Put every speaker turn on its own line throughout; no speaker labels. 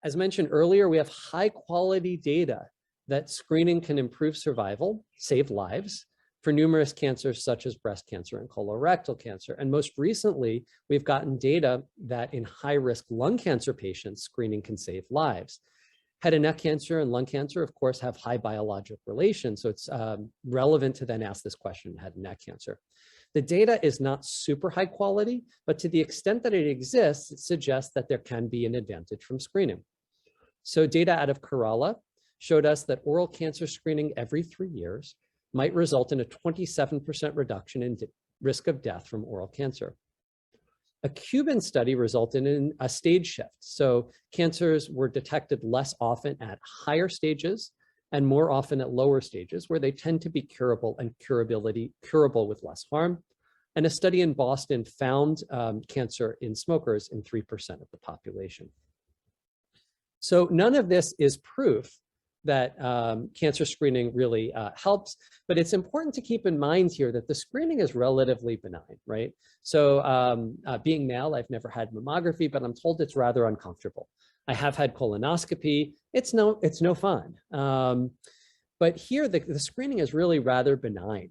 As mentioned earlier, we have high quality data that screening can improve survival, save lives for numerous cancers such as breast cancer and colorectal cancer. And most recently, we've gotten data that in high-risk lung cancer patients, screening can save lives. Head and neck cancer and lung cancer, of course, have high biologic relations. So it's relevant to then ask this question in head and neck cancer. The data is not super high quality, but to the extent that it exists, it suggests that there can be an advantage from screening. So data out of Kerala showed us that oral cancer screening every 3 years might result in a 27% reduction in risk of death from oral cancer. A Cuban study resulted in a stage shift. So cancers were detected less often at higher stages and more often at lower stages, where they tend to be curable and curable with less harm. And a study in Boston found cancer in smokers in 3% of the population. So none of this is proof that cancer screening really helps, but it's important to keep in mind here that the screening is relatively benign, right? So being male, I've never had mammography, but I'm told it's rather uncomfortable. I have had colonoscopy. It's no fun. But here, the screening is really rather benign.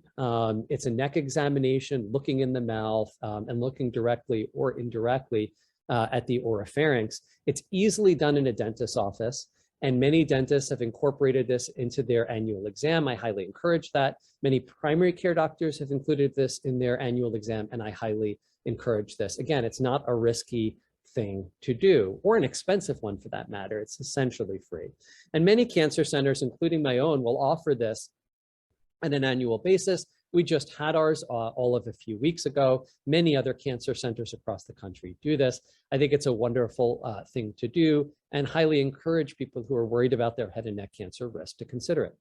It's a neck examination, looking in the mouth and looking directly or indirectly at the oropharynx. It's easily done in a dentist's office, and many dentists have incorporated this into their annual exam. I highly encourage that. Many primary care doctors have included this in their annual exam, and I highly encourage this. Again, it's not a risky thing to do, or an expensive one for that matter. It's essentially free. And many cancer centers, including my own, will offer this on an annual basis. We just had ours all of a few weeks ago. Many other cancer centers across the country do this. I think it's a wonderful thing to do, and highly encourage people who are worried about their head and neck cancer risk to consider it.